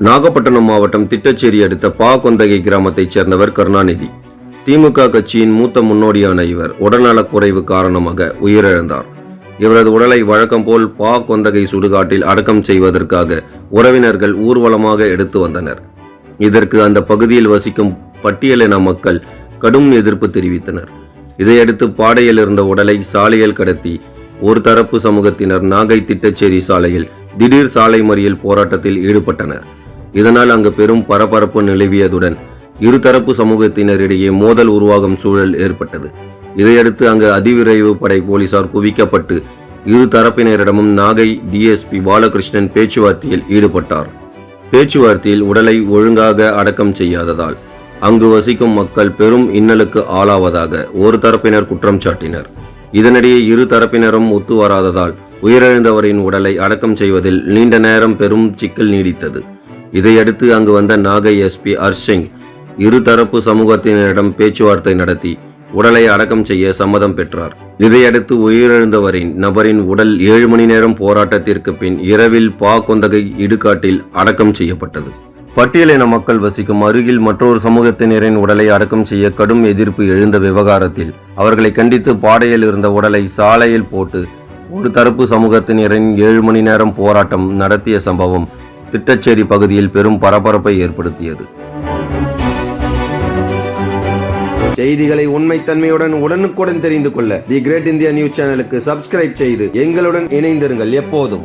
நாகப்பட்டினம் மாவட்டம் திட்டச்சேரி அடுத்த கொந்தகை கிராமத்தைச் சேர்ந்தவர் கருணாநிதி. திமுக கட்சியின் மூத்த முன்னோடியான இவர் உடல்நலக்குறைவு காரணமாக உயிரிழந்தார். இவரது உடலை வழக்கம் போல் கொந்தகை சுடுகாட்டில் அடக்கம் செய்வதற்காக உறவினர்கள் ஊர்வலமாக எடுத்து வந்தனர். இதற்கு அந்த பகுதியில் வசிக்கும் பட்டியலின மக்கள் கடும் எதிர்ப்பு தெரிவித்தனர். இதையடுத்து பாடையில் இருந்த உடலை சாலையில் கடத்தி ஒரு தரப்பு சமூகத்தினர் நாகை திட்டச்சேரி சாலையில் திடீர் சாலை மறியல் போராட்டத்தில் ஈடுபட்டனர். இதனால் அங்கு பெரும் பரபரப்பு நிலவியதுடன் இருதரப்பு சமூகத்தினரிடையே மோதல் உருவாகும் சூழல் ஏற்பட்டது. இதையடுத்து அங்கு அதிவிரைவு படை போலீசார் குவிக்கப்பட்டு இரு தரப்பினரிடமும் நாகை டிஎஸ்பி பாலகிருஷ்ணன் பேச்சுவார்த்தையில் ஈடுபட்டார். பேச்சுவார்த்தையில் உடலை ஒழுங்காக அடக்கம் செய்யாததால் அங்கு வசிக்கும் மக்கள் பெரும் இன்னலுக்கு ஆளாவதாக ஒரு தரப்பினர் குற்றம் சாட்டினர். இதனிடையே இரு தரப்பினரும் ஒத்து வராததால் உயிரிழந்தவரின் உடலை அடக்கம் செய்வதில் நீண்ட நேரம் பெரும் சிக்கல் நீடித்தது. இதையடுத்து அங்கு வந்த நாகை எஸ்பி ஹர்ஷிங் இரு தரப்பு சமூகத்தினரிடம் பேச்சுவார்த்தை நடத்தி உடலை அடக்கம் செய்ய சம்மதம் பெற்றார். இதையடுத்து உயிரிழந்தவரின் நபரின் உடல் 7 மணி நேரம் போராட்டத்திற்கு பின் இரவில் கொந்தகை இடுகாட்டில் அடக்கம் செய்யப்பட்டது. பட்டியலின மக்கள் வசிக்கும் அருகில் மற்றொரு சமூகத்தினரின் உடலை அடக்கம் செய்ய கடும் எதிர்ப்பு எழுந்த விவகாரத்தில் அவர்களை கண்டித்து பாடையில் இருந்த உடலை சாலையில் போட்டு ஒரு தரப்பு சமூகத்தினரின் 7 மணி நேரம் போராட்டம் நடத்திய சம்பவம் திட்டச்சேரி பகுதியில் பெரும் பரபரப்பை ஏற்படுத்தியது. செய்திகளை உண்மைத்தன்மையுடன் உடனுக்குடன் தெரிந்து கொள்ள தி கிரேட் இந்தியா நியூஸ் சேனலுக்கு சப்ஸ்கிரைப் செய்து எங்களுடன் இணைந்திருங்கள் எப்போதும்.